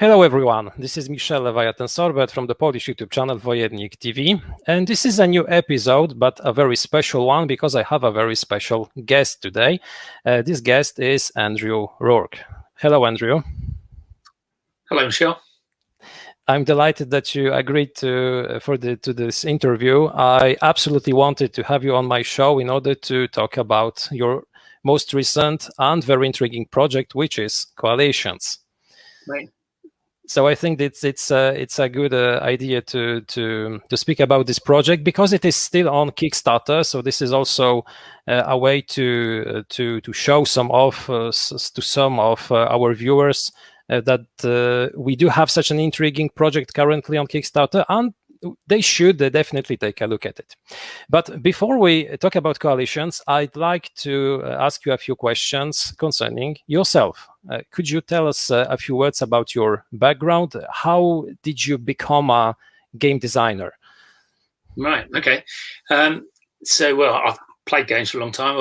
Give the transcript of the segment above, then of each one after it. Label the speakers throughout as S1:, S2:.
S1: Hello everyone, this is Michel Leviathan-Sorbet from the Polish YouTube channel Wojednik TV, and this is a new episode, but a very special one because I have a very special guest today. This guest is Andrew Rourke. Hello, Andrew.
S2: Hello, Michel.
S1: I'm delighted that you agreed to this interview. I absolutely wanted to have you on my show in order to talk about your most recent and very intriguing project, which is Coalitions.
S2: Right.
S1: So I think it's a good idea to speak about this project because it is still on Kickstarter. So this is also a way to show some of our viewers that we do have such an intriguing project currently on Kickstarter, and they should definitely take a look at it. But before we talk about Coalitions, I'd like to ask you a few questions concerning yourself. Could you tell us a few words about your background? How did you become a game designer?
S2: Right, okay. Well, I've played games for a long time.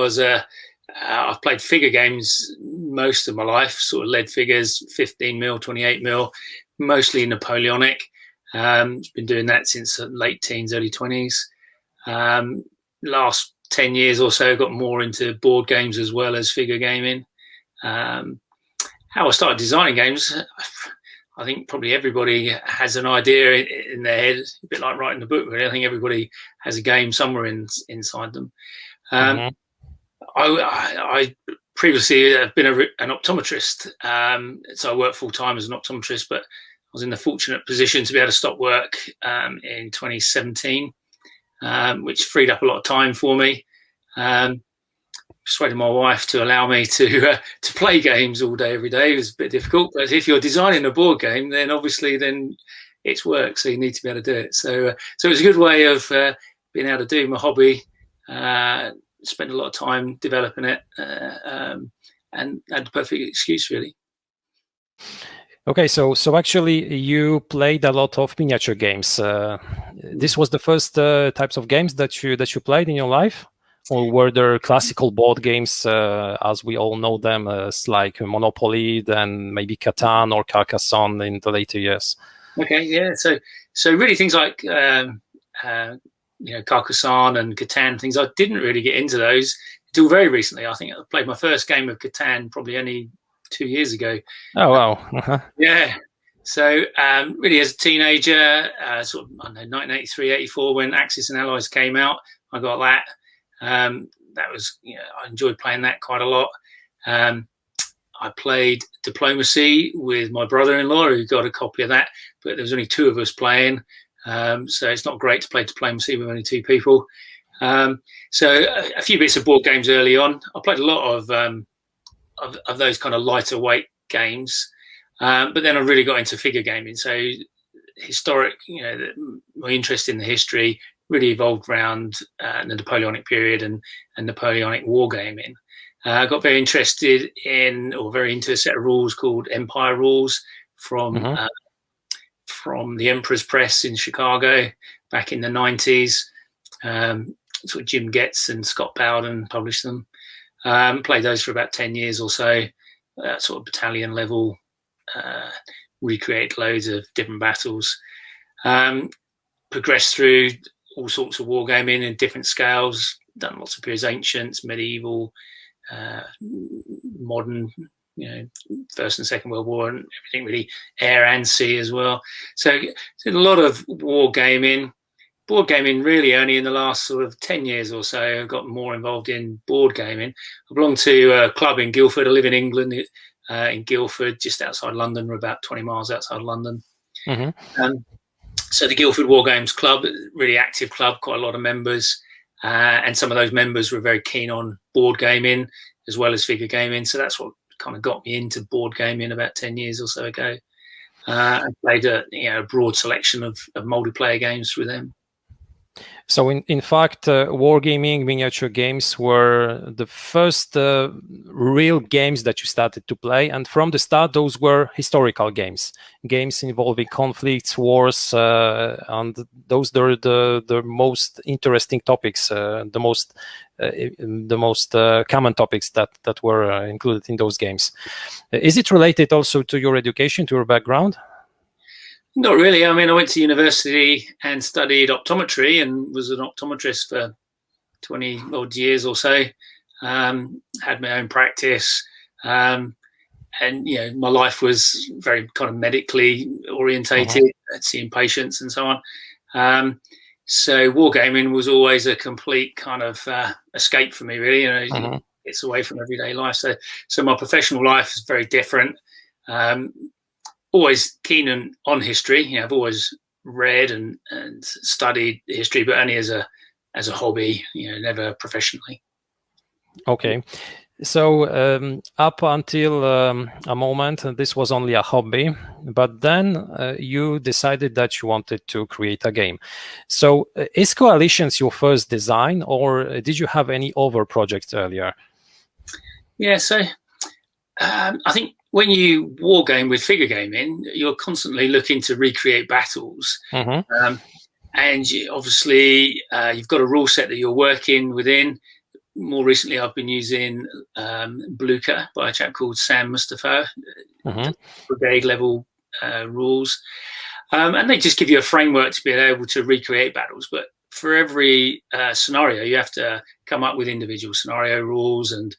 S2: I've played figure games most of my life, sort of lead figures, 15mm, 28mm, mostly Napoleonic. Been doing that since late teens, early 20s. Last 10 years or so, got more into board games as well as figure gaming. How I started designing games, I think probably everybody has an idea in their head, a bit like writing a book, really. I think everybody has a game somewhere inside them. I previously have been an optometrist, so I worked full-time as an optometrist, but I was in the fortunate position to be able to stop work in 2017, which freed up a lot of time for me. Persuaded my wife to allow me to play games all day, every day. It was a bit difficult, but if you're designing a board game, then obviously it's work, so you need to be able to do it. So it was a good way of being able to do my hobby, spend a lot of time developing it, and had the perfect excuse, really.
S1: Okay, so actually you played a lot of miniature games. This was the first types of games that you played in your life, or were there classical board games as we all know them, as like Monopoly, then maybe Catan or Carcassonne in the later years?
S2: Okay, yeah. So really things like Carcassonne and Catan, things I didn't really get into those until very recently. I think I played my first game of Catan probably only 2 years ago.
S1: Oh wow!
S2: Yeah. So really, as a teenager, sort of 1983, 84, when Axis and Allies came out, I got that. That was I enjoyed playing that quite a lot. I played Diplomacy with my brother-in-law, who got a copy of that, but there was only two of us playing, so it's not great to play Diplomacy with only two people. So a few bits of board games early on. I played a lot of those kind of lighter weight games, but then I really got into figure gaming. So historic, my interest in the history really evolved around the Napoleonic period and Napoleonic war gaming. I got very interested very into a set of rules called Empire Rules from the Emperor's Press in Chicago back in the 90s. Sort of Jim Getz and Scott Bowden published them. Played those for about 10 years or so, sort of battalion level, recreated loads of different battles, progressed through all sorts of wargaming in different scales, done lots of periods, ancients, medieval, modern, First and Second World War, and everything really, air and sea as well. So did a lot of wargaming. Board gaming really only in the last sort of 10 years or so I got more involved in board gaming. I belong to a club in Guildford. I live in England, in Guildford, just outside London. We're about 20 miles outside London. So the Guildford War Games Club, really active club, quite a lot of members. And some of those members were very keen on board gaming as well as figure gaming. So that's what kind of got me into board gaming about 10 years or so ago. I played a broad selection of multiplayer games through them.
S1: So in fact, wargaming miniature games were the first real games that you started to play, and from the start, those were historical games involving conflicts, wars, and those are the most interesting topics, the most common topics that were included in those games. Is it related also to your education, to your background?
S2: Not really. I mean, I went to university and studied optometry and was an optometrist for 20 odd years or so. Had my own practice. And, you know, my life was very kind of medically orientated, seeing patients and so on. So wargaming was always a complete kind of escape for me, really. You know, it's away from everyday life. So my professional life is very different. Always keen on history. You know, I've always read and studied history, but only as a hobby. You know, never professionally.
S1: Okay. So up until a moment, this was only a hobby, but then you decided that you wanted to create a game. So is Coalitions your first design, or did you have any other projects earlier?
S2: Yeah, so I think when you war game with figure gaming, you're constantly looking to recreate battles. And obviously you've got a rule set that you're working within. More recently, I've been using Blucher by a chap called Sam Mustafa, brigade level rules. And they just give you a framework to be able to recreate battles. But for every scenario, you have to come up with individual scenario rules and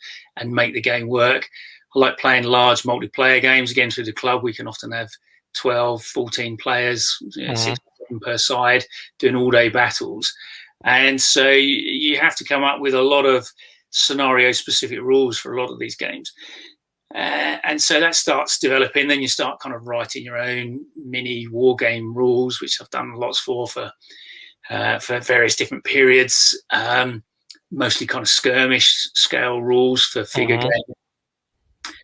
S2: make the game work. I like playing large multiplayer games. Again, through the club, we can often have 12, 14 players, 6 or 7 per side, doing all-day battles. And so you have to come up with a lot of scenario-specific rules for a lot of these games. And so that starts developing. Then you start kind of writing your own mini war game rules, which I've done lots for various different periods, mostly kind of skirmish scale rules for figure gaming.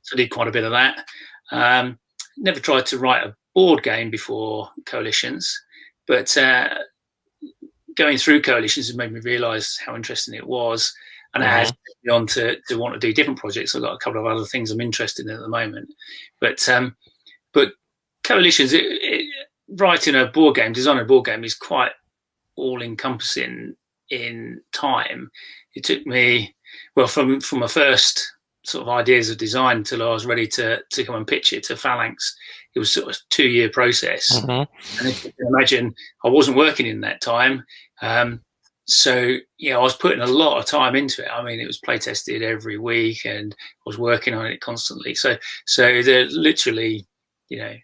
S2: So I did quite a bit of that. Never tried to write a board game before Coalitions, but going through Coalitions has made me realise how interesting it was, and it has led me on to want to do different projects. I've got a couple of other things I'm interested in at the moment, but Coalitions, writing a board game, designing a board game is quite all-encompassing in time. It took me, well, from my first sort of ideas of design until I was ready to come and pitch it to Phalanx. It was sort of a 2-year process. And if you can imagine, I wasn't working in that time. So, you know, I was putting a lot of time into it. I mean, it was play tested every week and I was working on it constantly. So there literally, you know,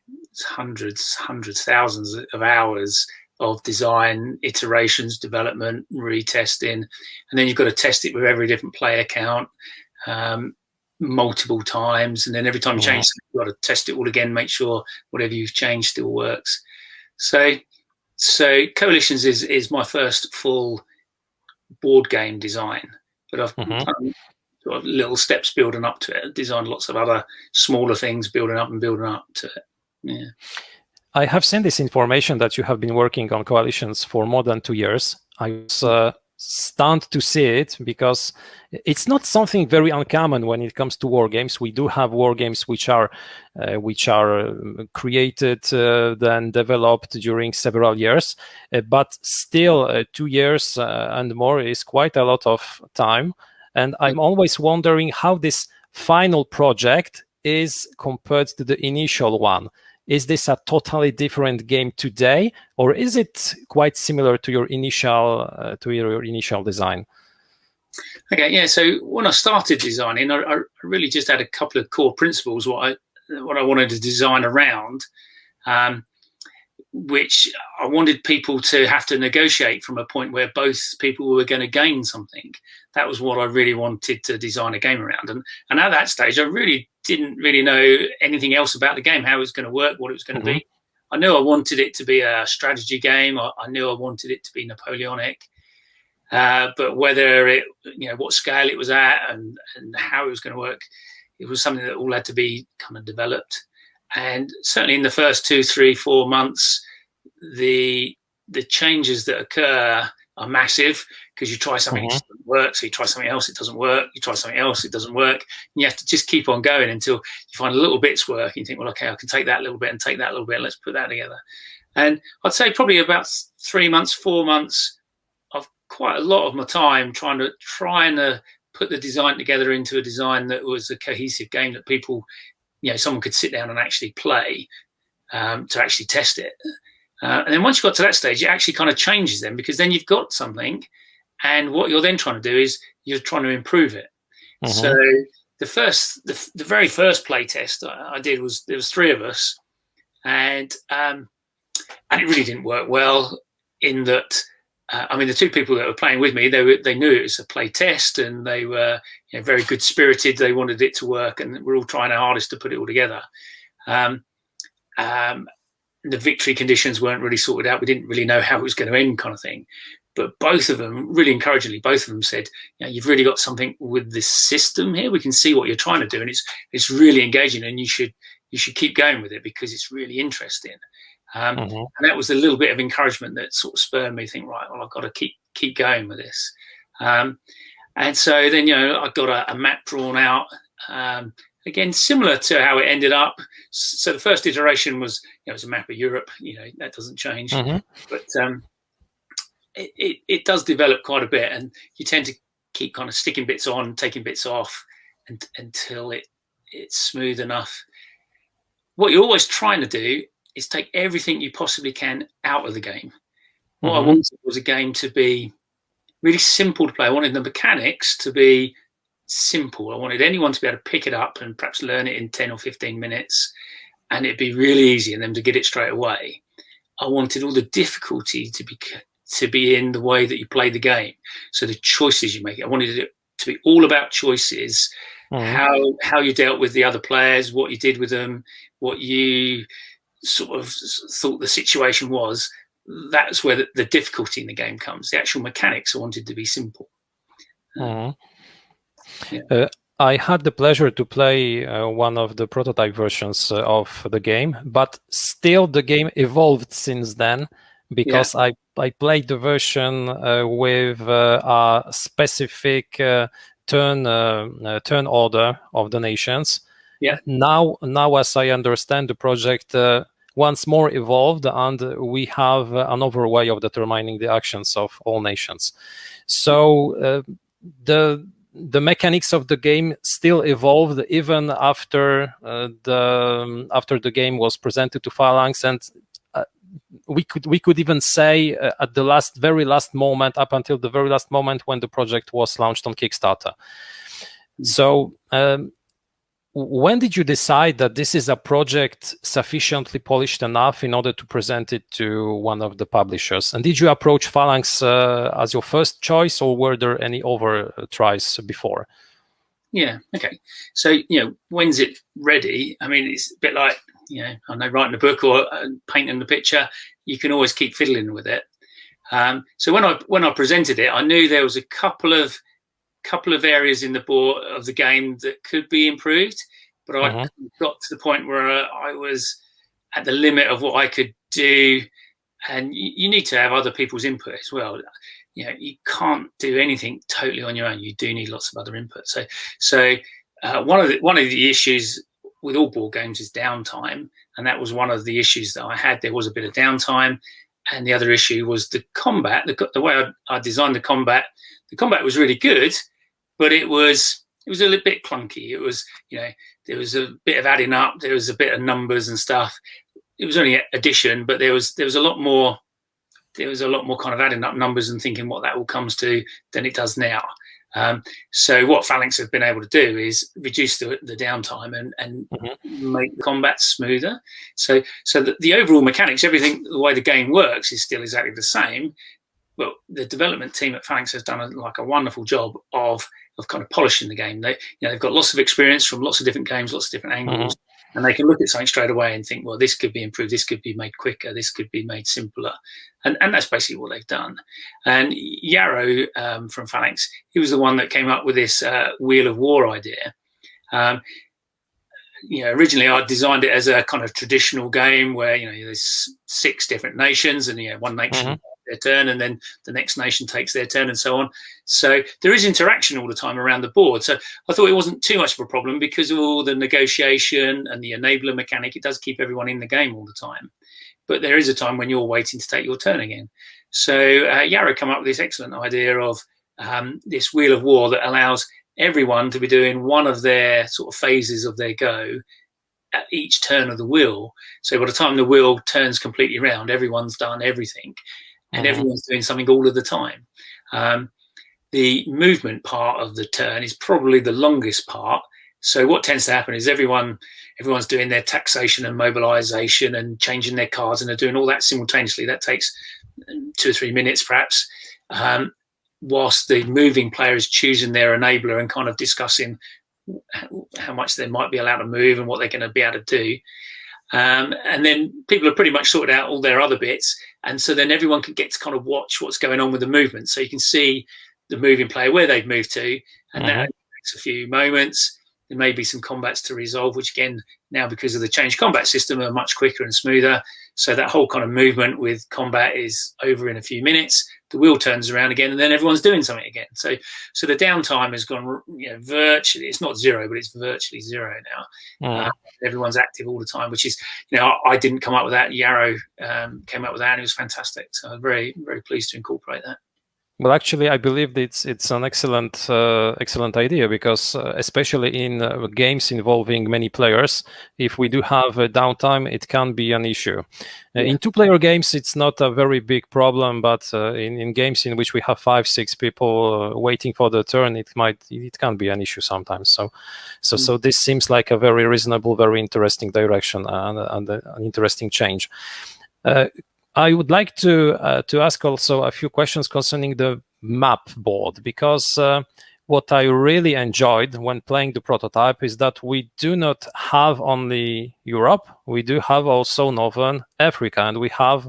S2: hundreds, thousands of hours of design, iterations, development, retesting. And then you've got to test it with every different player count, multiple times, and then every time you change something, you've got to test it all again, make sure whatever you've changed still works. So Coalitions is my first full board game design, but I've done sort of little steps building up to it. I've designed lots of other smaller things building up to it. Yeah.
S1: I have seen this information that you have been working on Coalitions for more than 2 years. I was stunned to see it because it's not something very uncommon when it comes to war games. We do have war games which are created, then developed during several years, but still 2 years and more is quite a lot of time. And I'm always wondering how this final project is compared to the initial one. Is this a totally different game today, or is it quite similar to your initial design?
S2: Okay, yeah. So when I started designing, I really just had a couple of core principles what I wanted to design around, which I wanted people to have to negotiate from a point where both people were going to gain something. That was what I really wanted to design a game around. And at that stage, I really didn't really know anything else about the game, how it was going to work, what it was going to be. I knew I wanted it to be a strategy game. I knew I wanted it to be Napoleonic. But whether it, you know, what scale it was at and how it was going to work, it was something that all had to be kind of developed. And certainly in the first 2, 3, 4 months, the changes that occur are massive, because you try something, it doesn't work. So you try something else, it doesn't work. You try something else, it doesn't work. And you have to just keep on going until you find little bits work. And you think, well, okay, I can take that little bit and take that little bit. Let's put that together. And I'd say probably about 3 months, 4 months of quite a lot of my time trying to put the design together into a design that was a cohesive game that people, you know, someone could sit down and actually play. to actually test it. And then once you got to that stage, it actually kind of changes them, because then you've got something, and what you're then trying to do is you're trying to improve it. Mm-hmm. So the very first play test I did was, there was 3 of us, and it really didn't work well, in that I mean, the 2 people that were playing with me, they knew it was a play test, and they were, you know, very good spirited. They wanted it to work, and we're all trying our hardest to put it all together. The victory conditions weren't really sorted out. We didn't really know how it was going to end, kind of thing. But both of them, really encouragingly, both of them said, you know, you've really got something with this system here. We can see what you're trying to do, and it's really engaging, and you should keep going with it, because it's really interesting. And that was a little bit of encouragement that sort of spurred me to think, right, well, I've got to keep going with this. And so then, you know, I got a map drawn out, again, similar to how it ended up. So the first iteration was, you know, it was a map of Europe. You know, that doesn't change. But it does develop quite a bit, and you tend to keep kind of sticking bits on, taking bits off, until it's smooth enough. What you're always trying to do is take everything you possibly can out of the game. What I wanted was a game to be really simple to play. I wanted the mechanics to be simple. I wanted anyone to be able to pick it up and perhaps learn it in 10 or 15 minutes, and it'd be really easy, and them to get it straight away. I wanted all the difficulty to be in the way that you play the game. So the choices you make, I wanted it to be all about choices, how you dealt with the other players, what you did with them, what you sort of thought the situation was. That's where the difficulty in the game comes. The actual mechanics I wanted to be simple.
S1: I had the pleasure to play one of the prototype versions of the game, but still the game evolved since then, because I played the version with a specific turn order of the nations. Now, as I understand, the project once more evolved, and we have another way of determining the actions of all nations. So the mechanics of the game still evolved even after the game was presented to Phalanx, and we could even say at the very last moment, up until the very last moment when the project was launched on Kickstarter. So when did you decide that this is a project sufficiently polished enough in order to present it to one of the publishers? And did you approach Phalanx as your first choice, or were there any other tries before?
S2: Yeah, okay. So, you know, when's it ready? I mean, it's a bit like, you know, I know, writing a book or painting the picture, you can always keep fiddling with it. So when I presented it, I knew there was a couple of areas in the board of the game that could be improved, but I got to the point where I was at the limit of what I could do, and you need to have other people's input as well. You know, you can't do anything totally on your own. You do need lots of other input. So one of the issues with all board games is downtime, and that was one of the issues that I had. There was a bit of downtime, and the other issue was the combat. The way I designed the combat was really good, but it was a little bit clunky. It was, you know, there was a bit of adding up, there was a bit of numbers and stuff. It was only addition, but there was a lot more kind of adding up numbers and thinking what that all comes to than it does now. So what Phalanx have been able to do is reduce the downtime and make the combat smoother. So the overall mechanics, everything, the way the game works is still exactly the same. But the development team at Phalanx has done a wonderful job of kind of polishing the game. They've got lots of experience from lots of different games, lots of different angles, and they can look at something straight away and think, well, this could be improved, this could be made quicker, this could be made simpler. And that's basically what they've done. And Yarrow from Phalanx, he was the one that came up with this Wheel of War idea. Originally I designed it as a kind of traditional game where, there's 6 different nations and, one nation their turn, and then the next nation takes their turn and so on. So there is interaction all the time around the board. So I thought it wasn't too much of a problem because of all the negotiation and the enabler mechanic. It does keep everyone in the game all the time. But there is a time when you're waiting to take your turn again. So Yarrow came up with this excellent idea of this Wheel of War that allows everyone to be doing one of their sort of phases of their go at each turn of the wheel. So by the time the wheel turns completely around, everyone's done everything, and everyone's doing something all of the time. The movement part of the turn is probably the longest part. So what tends to happen is everyone's doing their taxation and mobilization and changing their cards, and they're doing all that simultaneously. That takes 2 or 3 minutes, perhaps, whilst the moving player is choosing their enabler and kind of discussing how much they might be allowed to move and what they're going to be able to do. And then people have pretty much sorted out all their other bits. And so then everyone can get to kind of watch what's going on with the movement. So you can see the moving player, where they've moved to, and that takes a few moments. There may be some combats to resolve, which again, now because of the changed combat system, are much quicker and smoother. So that whole kind of movement with combat is over in a few minutes. The wheel turns around again, and then everyone's doing something again. So the downtime has gone, virtually, it's not zero, but it's virtually zero now. Everyone's active all the time, which is, I didn't come up with that. Yarrow came up with that, and it was fantastic. So I'm very, very pleased to incorporate that.
S1: Well, actually, I believe it's an excellent idea, because especially in games involving many players, if we do have a downtime, it can be an issue. In 2-player games, it's not a very big problem, but in games in which we have 5-6 people waiting for the turn, it can be an issue sometimes. So this seems like a very reasonable, very interesting direction, and an interesting change. I would like to ask also a few questions concerning the map board, because what I really enjoyed when playing the prototype is that we do not have only Europe, we do have also Northern Africa, and we have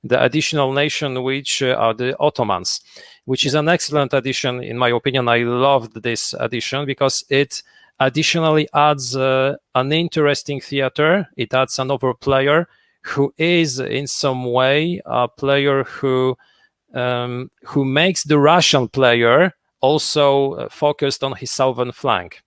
S1: the additional nation, which are the Ottomans, which is an excellent addition, in my opinion. I loved this addition because it additionally adds an interesting theater. It adds another player who is in some way a player who makes the Russian player also focused on his southern flank.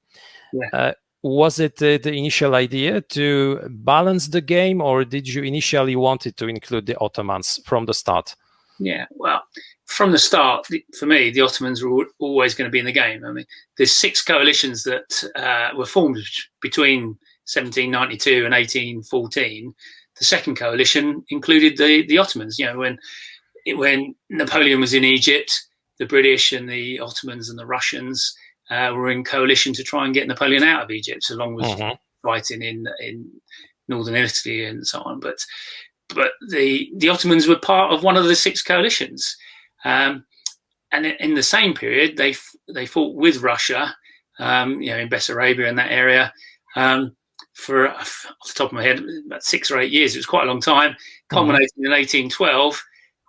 S1: Was it the initial idea to balance the game, or did you initially wanted to include the Ottomans from the start?
S2: Yeah, well, from the start, for me, the Ottomans were always going to be in the game. I mean, there's 6 coalitions that were formed between 1792 and 1814. The second coalition included the Ottomans. When Napoleon was in Egypt, the British and the Ottomans and the Russians were in coalition to try and get Napoleon out of Egypt, along with fighting in northern Italy and so on. But the Ottomans were part of one of the 6 coalitions, and in the same period they fought with Russia, in Bessarabia and that area. For off the top of my head, about 6 or 8 years. It was quite a long time, culminating in 1812,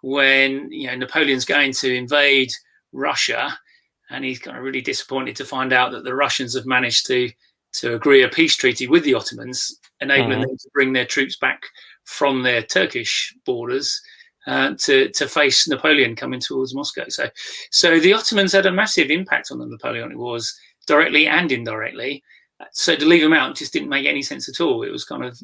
S2: when Napoleon's going to invade Russia, and he's kind of really disappointed to find out that the Russians have managed to agree a peace treaty with the Ottomans, enabling them to bring their troops back from their Turkish borders to face Napoleon coming towards Moscow. So the Ottomans had a massive impact on the Napoleonic Wars, directly and indirectly. So to leave them out just didn't make any sense at all. It was kind of,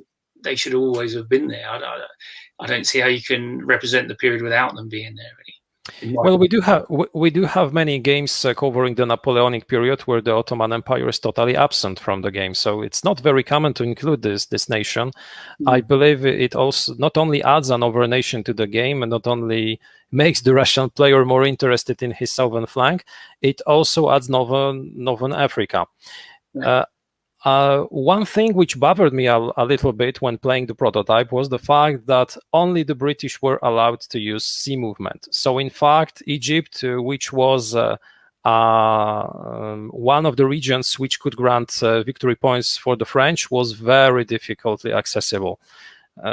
S2: they should always have been there. I don't see how you can represent the period without them being there, really.
S1: Well, we do have many games covering the Napoleonic period where the Ottoman Empire is totally absent from the game. So it's not very common to include this nation. I believe it also not only adds another nation to the game, and not only makes the Russian player more interested in his southern flank, it also adds Northern Africa. One thing which bothered me a little bit when playing the prototype was the fact that only the British were allowed to use sea movement. So in fact, Egypt, which was one of the regions which could grant victory points for the French, was very difficultly accessible.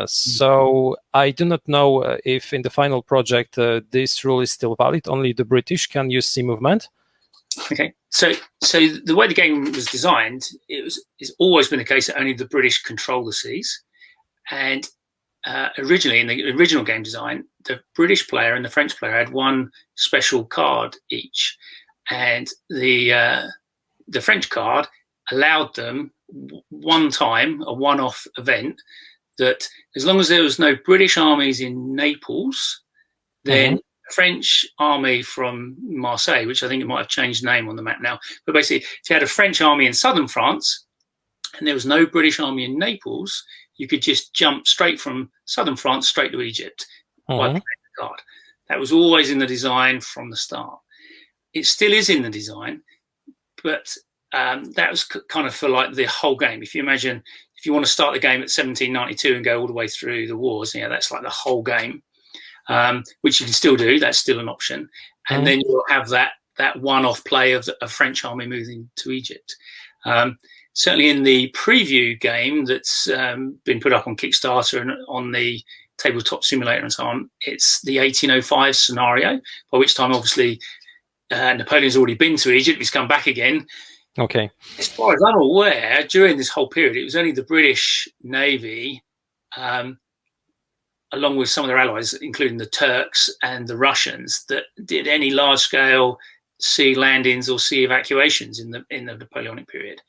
S1: So I do not know if in the final project this rule is still valid. Only the British can use sea movement.
S2: Okay, so the way the game was designed, it's always been the case that only the British control the seas. And originally, in the original game design, the British player and the French player had one special card each, and the French card allowed them one time, a one-off event, that as long as there was no British armies in Naples, then the French army from Marseille, which I think it might have changed name on the map now, but basically if you had a French army in southern France and there was no British army in Naples, you could just jump straight from southern France straight to Egypt by playing the card. That was always in the design from the start. It still is in the design, but that was kind of for like the whole game. If you imagine, if you want to start the game at 1792 and go all the way through the wars, that's like the whole game, which you can still do. That's still an option. And then you'll have that one-off play of a French army moving to Egypt. Certainly in the preview game that's been put up on Kickstarter and on the tabletop simulator and so on, it's the 1805 scenario, by which time obviously Napoleon's already been to Egypt. He's come back again.
S1: Okay.
S2: As far as I'm aware, during this whole period, it was only the British Navy, along with some of their allies, including the Turks and the Russians, that did any large-scale sea landings or sea evacuations in the Napoleonic period.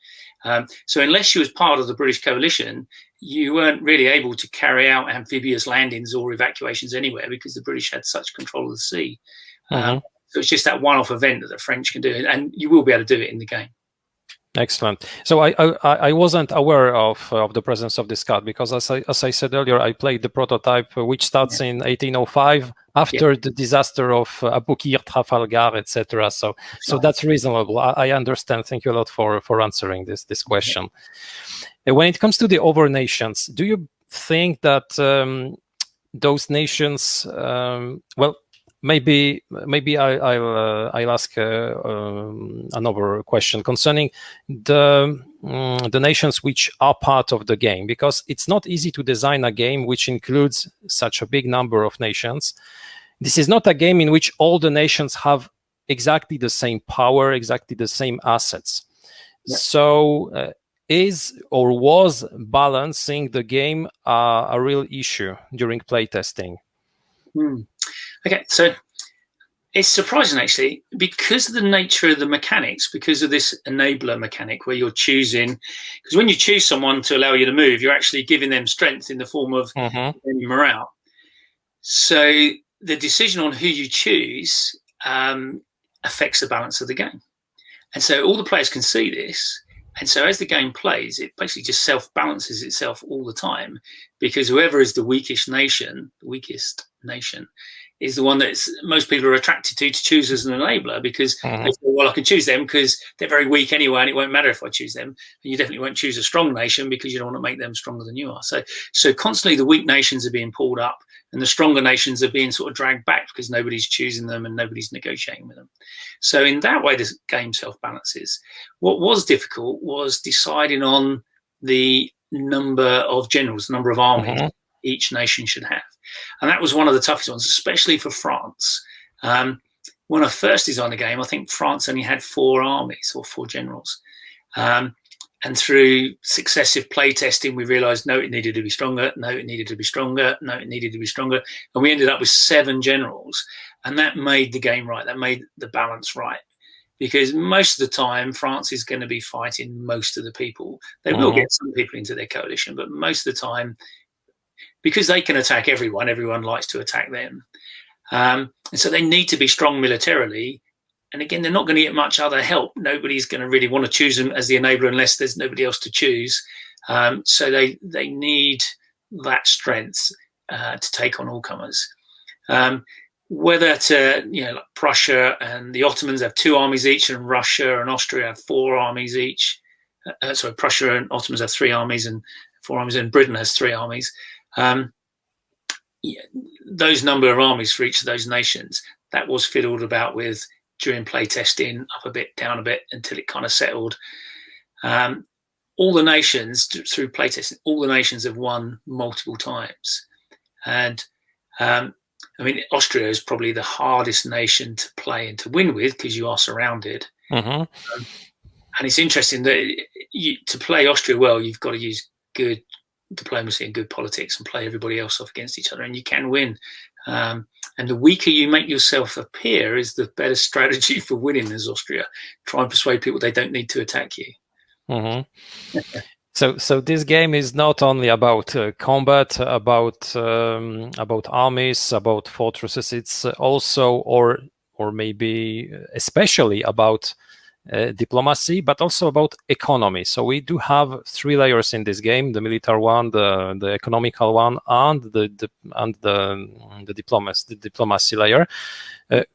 S2: So unless you was part of the British coalition, you weren't really able to carry out amphibious landings or evacuations anywhere because the British had such control of the sea. So it's just that one-off event that the French can do, and you will be able to do it in the game.
S1: Excellent. So I wasn't aware of the presence of this card because, as I said earlier, I played the prototype, which starts in 1805 after the disaster of Aboukir, Trafalgar, etc. So that's reasonable. I understand. Thank you a lot for answering this question. When it comes to the other nations, do you think that those nations, Maybe I'll ask another question concerning the nations which are part of the game, because it's not easy to design a game which includes such a big number of nations. This is not a game in which all the nations have exactly the same power, exactly the same assets. Yeah. So is or was balancing the game a real issue during playtesting?
S2: Okay, so it's surprising actually, because of the nature of the mechanics, because of this enabler mechanic where you're choosing, because when you choose someone to allow you to move, you're actually giving them strength in the form of morale. So the decision on who you choose affects the balance of the game. And so all the players can see this. And so as the game plays, it basically just self-balances itself all the time, because whoever is the weakest nation is the one that most people are attracted to choose as an enabler, because they say, well, I can choose them because they're very weak anyway, and it won't matter if I choose them. And you definitely won't choose a strong nation because you don't want to make them stronger than you are. So constantly the weak nations are being pulled up and the stronger nations are being sort of dragged back because nobody's choosing them and nobody's negotiating with them. So in that way, this game self-balances. What was difficult was deciding on the number of generals, the number of armies each nation should have. And that was one of the toughest ones, especially for France. When I first designed the game, I think France only had 4 armies or 4 generals. And through successive playtesting, we realized, no, it needed to be stronger. No, it needed to be stronger. No, it needed to be stronger. And we ended up with 7 generals. And that made the game right. That made the balance right. Because most of the time, France is going to be fighting most of the people. They will get some people into their coalition, but most of the time, because they can attack everyone, everyone likes to attack them. And so they need to be strong militarily. And again, they're not going to get much other help. Nobody's going to really want to choose them as the enabler unless there's nobody else to choose. So they need that strength to take on all comers. Whether to, like Prussia and the Ottomans have 2 armies each, and Russia and Austria have 4 armies each. Prussia and Ottomans have 3 armies and 4 armies, and Britain has 3 armies. Those number of armies for each of those nations, that was fiddled about with during playtesting, up a bit, down a bit, until it kind of settled. All the nations, through playtesting, all the nations have won multiple times. And Austria is probably the hardest nation to play and to win with because you are surrounded. And it's interesting that to play Austria well, you've got to use good diplomacy and good politics and play everybody else off against each other, and you can win. And the weaker you make yourself appear is the better strategy for winning as Austria. Try and persuade people they don't need to attack you.
S1: So this game is not only about combat, about armies, about fortresses. It's also, or maybe especially, about diplomacy, but also about economy. So we do have 3 layers in this game: the military one, the economical one, and the diplomacy layer.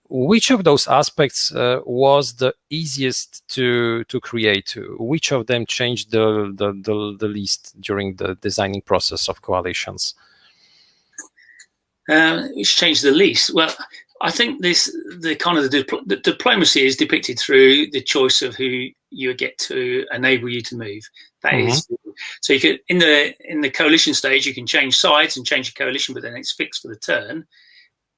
S1: Which of those aspects was the easiest to create? Which of them changed the least during the designing process of coalitions?
S2: Which changed the least? Well, I think the diplomacy is depicted through the choice of who you get to enable you to move. That is, so you could in the coalition stage you can change sides and change your coalition, but then it's fixed for the turn.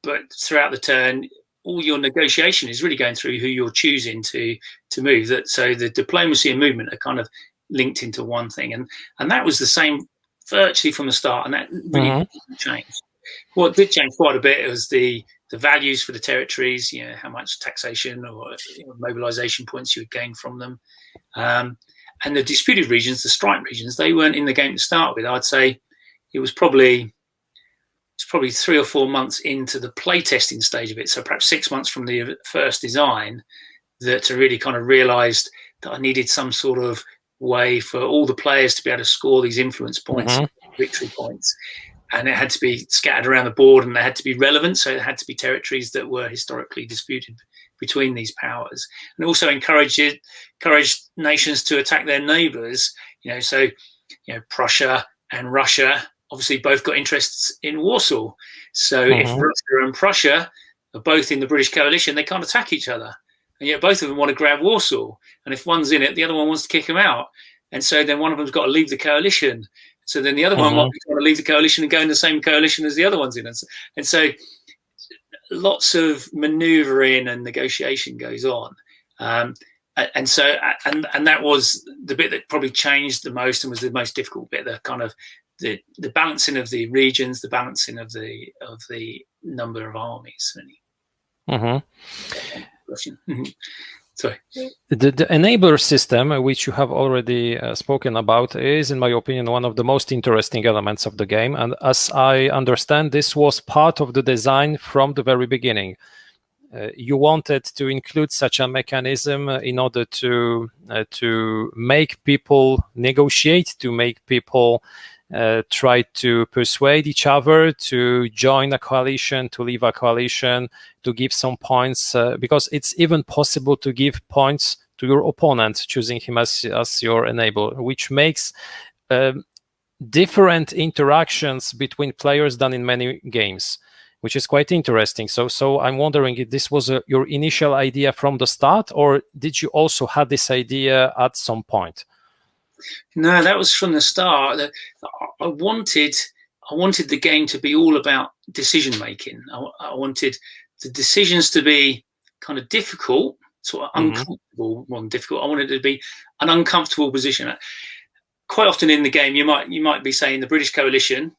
S2: But throughout the turn, all your negotiation is really going through who you're choosing to move. So the diplomacy and movement are kind of linked into one thing, and that was the same virtually from the start, and that really didn't change. What did change quite a bit was the values for the territories, how much taxation or mobilization points you would gain from them. And the disputed regions, the strike regions, they weren't in the game to start with. I'd say it was probably 3 or 4 months into the playtesting stage of it, so perhaps 6 months from the first design, that I really kind of realized that I needed some sort of way for all the players to be able to score these influence points, victory points. And it had to be scattered around the board, and they had to be relevant. So it had to be territories that were historically disputed between these powers, and also encouraged nations to attack their neighbours. So Prussia and Russia obviously both got interests in Warsaw. So if Russia and Prussia are both in the British coalition, they can't attack each other, and yet both of them want to grab Warsaw. And if one's in it, the other one wants to kick them out, and so then one of them's got to leave the coalition. So then the other one might be trying to leave the coalition and go in the same coalition as the other one's in. And so lots of manoeuvring and negotiation goes on. And that was the bit that probably changed the most and was the most difficult bit, the kind of the balancing of the regions, the balancing of the number of armies, really. Sorry.
S1: The enabler system, which you have already spoken about, is, in my opinion, one of the most interesting elements of the game. And as I understand, this was part of the design from the very beginning. You wanted to include such a mechanism in order to make people negotiate, to make people try to persuade each other to join a coalition, to leave a coalition, to give some points, because it's even possible to give points to your opponent, choosing him as your enabler, which makes different interactions between players than in many games, which is quite interesting. So I'm wondering if this was your initial idea from the start, or did you also have this idea at some point?
S2: No, that was from the start. I wanted the game to be all about decision making. I wanted the decisions to be kind of difficult, sort of uncomfortable, more than difficult. I wanted it to be an uncomfortable position. Quite often in the game, you might be saying the British coalition,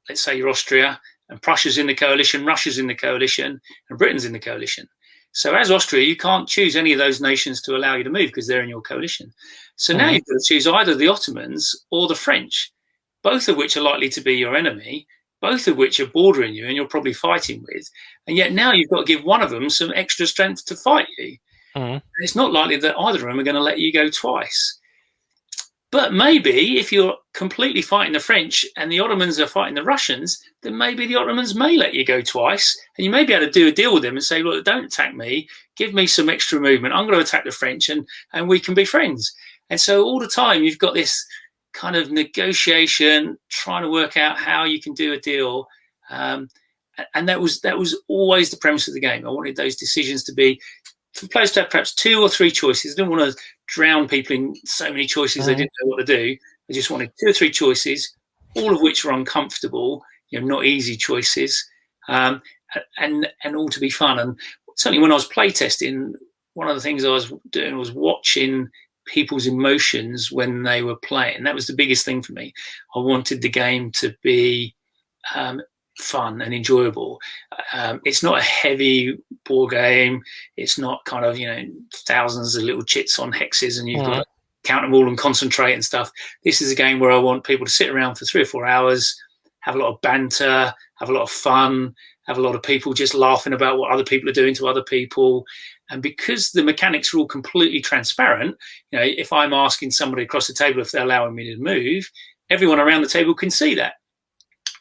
S2: let's say you're Austria, and Prussia's in the coalition, Russia's in the coalition, and Britain's in the coalition. So as Austria, you can't choose any of those nations to allow you to move because they're in your coalition. So now you've got to choose either the Ottomans or the French, both of which are likely to be your enemy, both of which are bordering you and you're probably fighting with. And yet now you've got to give one of them some extra strength to fight you. And it's not likely that either of them are going to let you go twice. But maybe if you're completely fighting the French and the Ottomans are fighting the Russians, then maybe the Ottomans may let you go twice, and you may be able to do a deal with them and say, look, don't attack me, give me some extra movement, I'm going to attack the French, and we can be friends. And so all the time you've got this kind of negotiation, trying to work out how you can do a deal. And that was always the premise of the game. I wanted those decisions to be, for players to have perhaps 2 or 3 choices. I didn't want to drown people in so many choices they didn't know what to do. I just wanted 2 or 3 choices, all of which were uncomfortable, not easy choices, and all to be fun. And certainly when I was playtesting, one of the things I was doing was watching people's emotions when they were playing. That was the biggest thing for me. I wanted the game to be fun and enjoyable. It's not a heavy board game. It's not kind of thousands of little chits on hexes and you've got to count them all and concentrate and stuff. This is a game where I want people to sit around for 3 or 4 hours, have a lot of banter, have a lot of fun, have a lot of people just laughing about what other people are doing to other people. And because the mechanics are all completely transparent, if I'm asking somebody across the table if they're allowing me to move, everyone around the table can see that.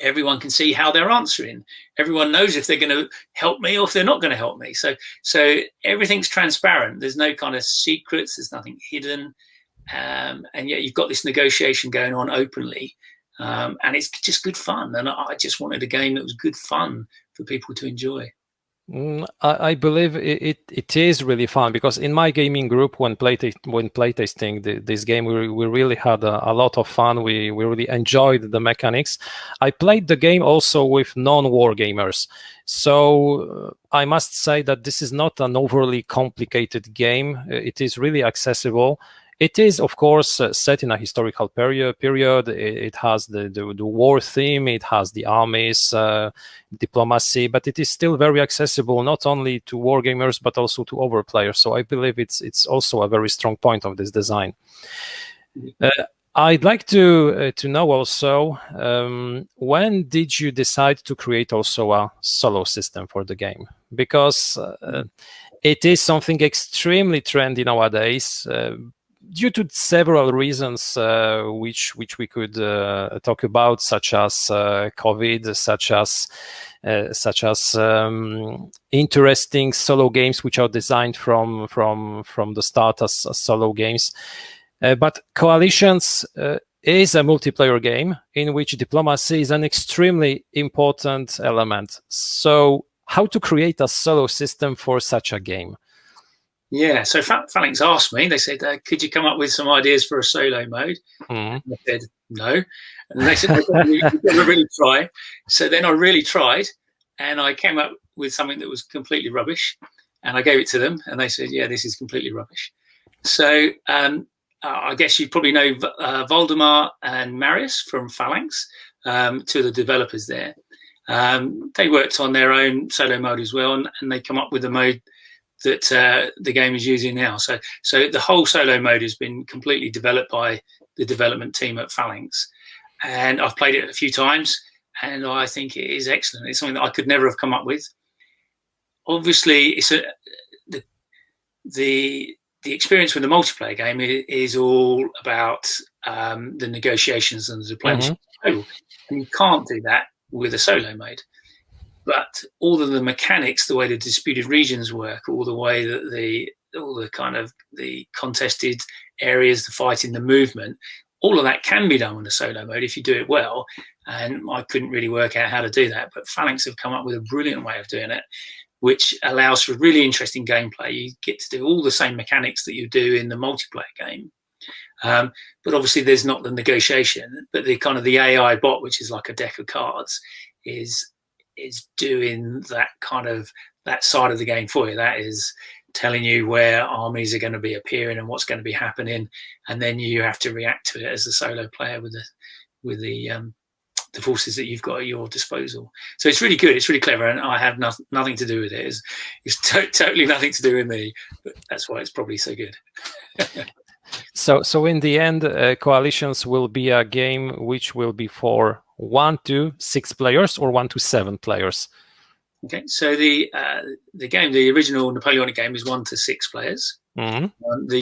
S2: Everyone can see how they're answering. Everyone knows if they're going to help me or if they're not going to help me. So everything's transparent. There's no kind of secrets. There's nothing hidden. And yet you've got this negotiation going on openly. And it's just good fun. And I just wanted a game that was good fun for people to enjoy.
S1: I believe it is really fun, because in my gaming group, when playtesting this game, we really had a lot of fun. We really enjoyed the mechanics. I played the game also with non-war gamers, so I must say that this is not an overly complicated game. It is really accessible. It is, of course, set in a historical period. It has the war theme. It has the armies, diplomacy, but it is still very accessible, not only to wargamers, but also to other players. So I believe it's also a very strong point of this design. I'd like to know also, when did you decide to create also a solo system for the game? Because it is something extremely trendy nowadays, due to several reasons, which we could talk about, such as COVID, such as interesting solo games which are designed from the start as solo games. But Coalitions is a multiplayer game in which diplomacy is an extremely important element. So how to create a solo system for such a game?
S2: Yeah, so Phalanx asked me, they said, could you come up with some ideas for a solo mode? And I said, no. And they said, you've got to really try. So then I really tried, and I came up with something that was completely rubbish. And I gave it to them, and they said, yeah, this is completely rubbish. So I guess you probably know Voldemar and Marius from Phalanx, two of the developers there. They worked on their own solo mode as well, and they come up with a mode that the game is using now. So the whole solo mode has been completely developed by the development team at Phalanx. And I've played it a few times, and I think it is excellent. It's something that I could never have come up with. Obviously, it's the experience with the multiplayer game is all about the negotiations and the diplomacy. And you can't do that with a solo mode. But all of the mechanics, the way the disputed regions work, all the way that all the kind of the contested areas, the fighting, the movement, all of that can be done in a solo mode if you do it well. And I couldn't really work out how to do that. But Phalanx have come up with a brilliant way of doing it, which allows for really interesting gameplay. You get to do all the same mechanics that you do in the multiplayer game. But obviously there's not the negotiation, but the kind of the AI bot, which is like a deck of cards, is doing that side of the game for you. That is telling you where armies are going to be appearing and what's going to be happening, and then you have to react to it as a solo player with the forces that you've got at your disposal. So it's really good. It's really clever, and I have nothing to do with it. It's totally nothing to do with me, but that's why it's probably so good.
S1: So in the end, Coalitions will be a game which will be for 1 to 6 players or 1 to 7 players.
S2: Okay, so the game, the original Napoleonic game, is 1 to 6 players. The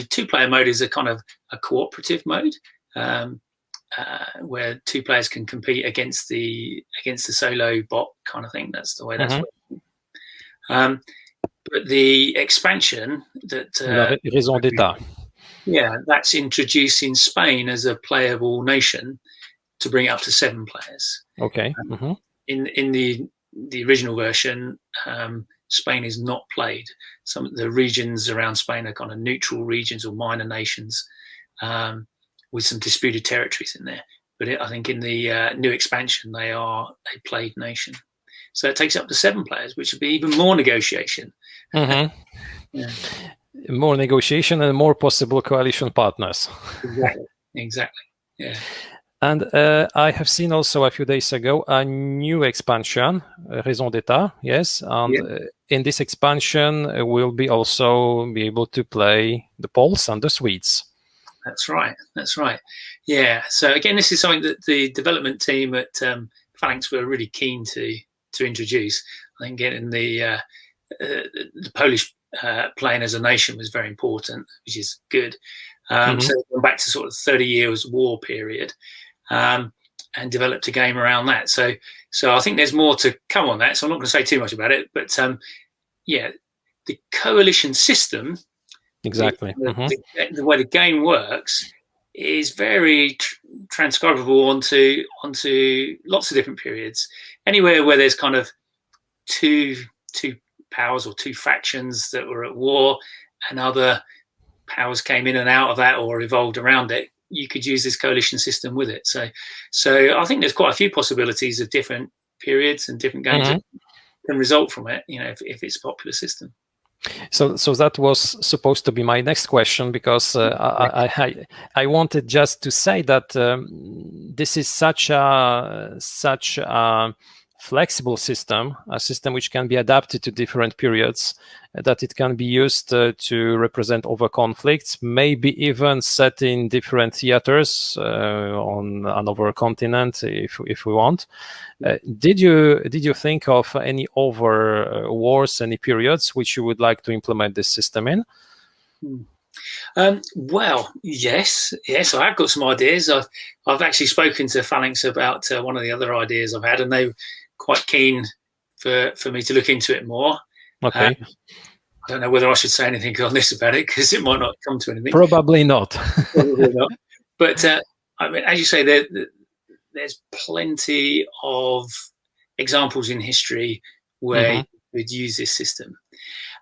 S2: 2-player mode is a kind of a cooperative mode, where 2 players can compete against the solo bot kind of thing. That's the way that's working. But the expansion that
S1: Raison d'État.
S2: Yeah, that's introducing Spain as a playable nation to bring it up to 7 players.
S1: Okay.
S2: In the original version, Spain is not played. Some of the regions around Spain are kind of neutral regions or minor nations, with some disputed territories in there. But I think in the new expansion, they are a played nation. So it takes up to 7 players, which would be even more negotiation.
S1: Yeah. More negotiation and more possible coalition partners.
S2: Exactly. Yeah.
S1: And I have seen also a few days ago a new expansion, Raison d'État, yes. And in this expansion, we'll also be able to play the Poles and the Swedes.
S2: That's right. Yeah. So again, this is something that the development team at Phalanx were really keen to to introduce. I think getting the Polish playing as a nation was very important, which is good. So going back to sort of 30 years war period, and developed a game around that. So I think there's more to come on that. So I'm not going to say too much about it, but the coalition system,
S1: exactly,
S2: the way the game works, is very transcribable onto lots of different periods. Anywhere where there's kind of two powers or two factions that were at war, and other powers came in and out of that or evolved around it, you could use this coalition system with it. So I think there's quite a few possibilities of different periods and different games that can result from it, if it's a popular system.
S1: So that was supposed to be my next question, because I wanted just to say that this is such a flexible system, a system which can be adapted to different periods, that it can be used to represent over conflicts, maybe even set in different theaters on another continent, if we want. Did you think of any other wars, any periods which you would like to implement this system in?
S2: Well, yes, I have got some ideas. I've actually spoken to Phalanx about one of the other ideas I've had, and they were quite keen for me to look into it more.
S1: Okay.
S2: I don't know whether I should say anything on this about it, because it might not come to anything.
S1: Probably not.
S2: Probably not. But I mean, as you say, there's plenty of examples in history where you would use this system.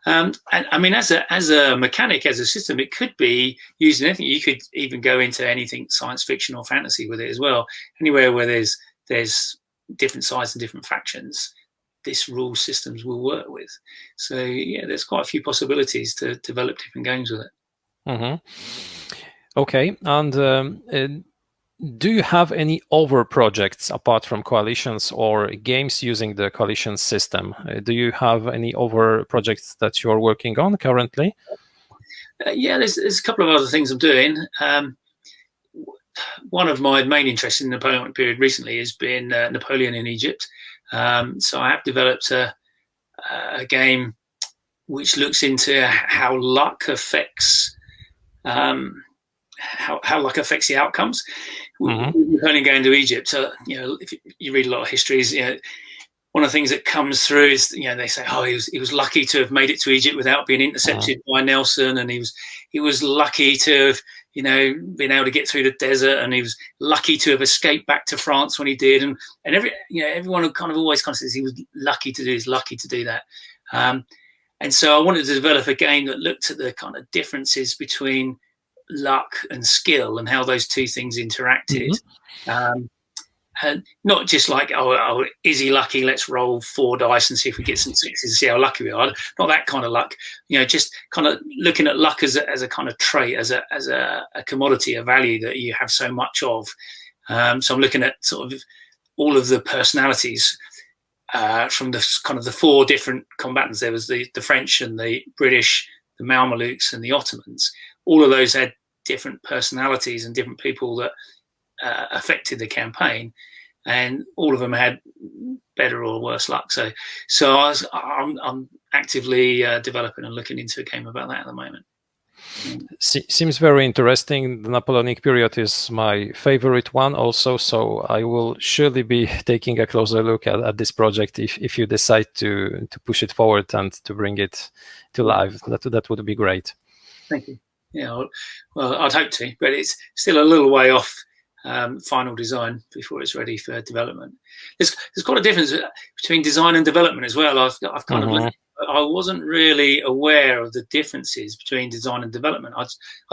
S2: And I mean, as a mechanic, as a system, it could be used in anything. You could even go into anything science fiction or fantasy with it as well. Anywhere where there's different sides and different factions, this rule systems will work with. So yeah, there's quite a few possibilities to develop different games with it.
S1: Okay, and do you have any other projects apart from coalitions or games using the coalition system? Do you have any other projects that you're working on currently?
S2: Yeah, there's a couple of other things I'm doing. One of my main interests in the Napoleonic period recently has been Napoleon in Egypt. So I have developed a game which looks into how luck affects how luck affects the outcomes. Napoleon going to Egypt, if you read a lot of histories, one of the things that comes through is, they say, oh, he was lucky to have made it to Egypt without being intercepted by Nelson, and he was lucky to have been able to get through the desert, and he was lucky to have escaped back to France when he did, and everyone kind of always says he was lucky to do that. And so I wanted to develop a game that looked at the kind of differences between luck and skill and how those two things interacted. And not just like, oh, is he lucky? Let's roll 4 dice and see if we get some 6s and see how lucky we are. Not that kind of luck. Just kind of looking at luck as a kind of trait, as a commodity, a value that you have so much of. So I'm looking at sort of all of the personalities from the kind of the 4 different combatants. There was the French and the British, the Mamelukes and the Ottomans. All of those had different personalities and different people that affected the campaign, and all of them had better or worse luck. So I'm actively developing and looking into a game about that at the moment.
S1: Seems very interesting. The Napoleonic period is my favorite one also, so I will surely be taking a closer look at this project if you decide to push it forward and to bring it to life. That would be great.
S2: Thank you. Yeah, well, I'd hope to, but it's still a little way off final design before it's ready for development. There's quite a difference between design and development as well. I've kind of I wasn't really aware of the differences between design and development. I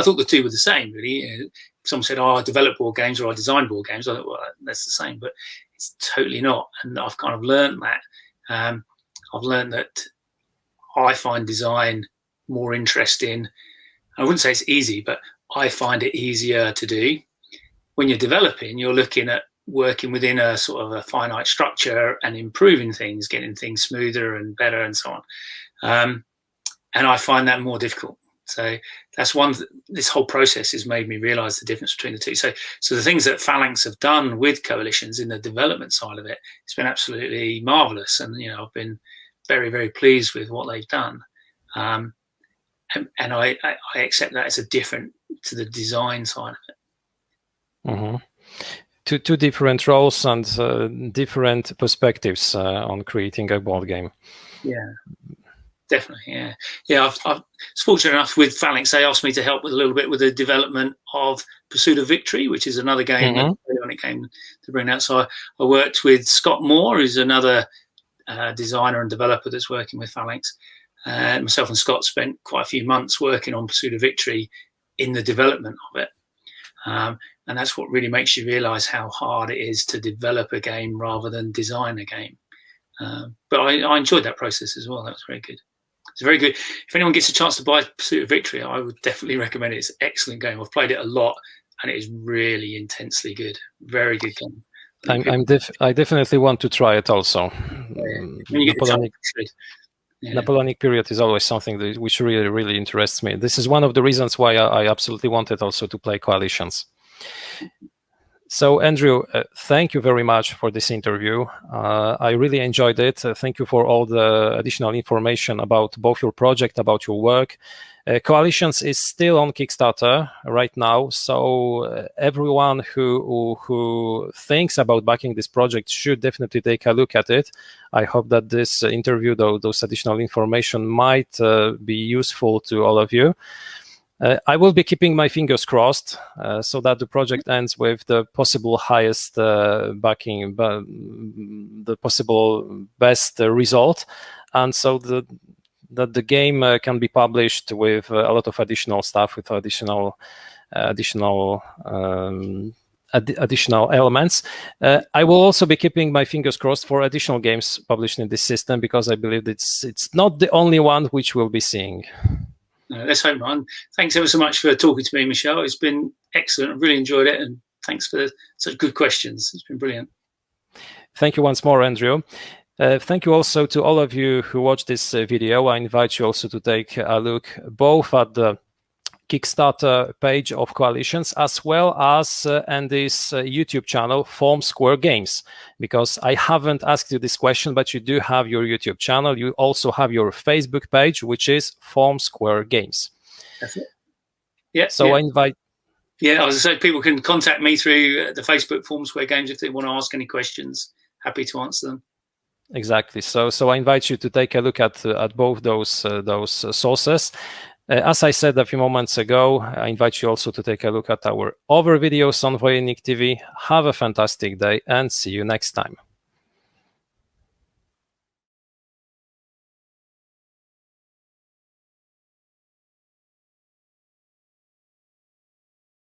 S2: thought the two were the same, really. If someone said, oh, I develop board games or I design board games, I thought, well, that's the same, but it's totally not. And I've kind of learned that. I've learned that I find design more interesting. I wouldn't say it's easy, but I find it easier to do. When you're developing, you're looking at working within a sort of a finite structure and improving things, getting things smoother and better and so on. And I find that more difficult. So that's one. This whole process has made me realise the difference between the two. So the things that Phalanx have done with coalitions in the development side of it, it's been absolutely marvellous, and I've been very, very pleased with what they've done. And I accept that as a different to the design side of it.
S1: Mm-hmm. Two different roles and different perspectives on creating a board game.
S2: Yeah, definitely. Yeah. I was fortunate enough with Phalanx. They asked me to help with a little bit with the development of Pursuit of Victory, which is another game that Napoleonic came to bring out. So I worked with Scott Moore, who's another designer and developer that's working with Phalanx. Myself and Scott spent quite a few months working on Pursuit of Victory in the development of it. And that's what really makes you realise how hard it is to develop a game rather than design a game. But I enjoyed that process as well. That was very good. It's very good. If anyone gets a chance to buy Pursuit of Victory, I would definitely recommend it. It's an excellent game. I've played it a lot, and it is really intensely good. Very good game.
S1: I definitely want to try it also.
S2: When you get the chance,
S1: Napoleonic period is always something which really, really interests me. This is one of the reasons why I absolutely wanted also to play Coalitions. So, Andrew, thank you very much for this interview. I really enjoyed it. Thank you for all the additional information about both your project, about your work. Coalitions is still on Kickstarter right now, so everyone who thinks about backing this project should definitely take a look at it. I hope that this interview, those additional information might be useful to all of you. I will be keeping my fingers crossed so that the project ends with the possible highest backing, the possible best result, and so that the game can be published with a lot of additional stuff, with additional elements. I will also be keeping my fingers crossed for additional games published in this system, because I believe it's not the only one which we'll be seeing.
S2: Let's hope not. Thanks ever so much for talking to me, Michelle. It's been excellent. I've really enjoyed it, and thanks for such good questions. It's been brilliant.
S1: Thank you once more, Andrew. Thank you also to all of you who watched this video. I invite you also to take a look both at the Kickstarter page of Coalitions as well as Andy's YouTube channel, Form Square Games, because I haven't asked you this question, but you do have your YouTube channel. You also have your Facebook page, which is Form Square Games.
S2: That's it. Yeah.
S1: So yeah. I invite.
S2: Yeah, I was going to say, people can contact me through the Facebook Form Square Games if they want to ask any questions. Happy to answer them.
S1: Exactly. So I invite you to take a look at both those sources. As I said a few moments ago, I invite you also to take a look at our other videos on Voynic TV. Have a fantastic day and see you next time.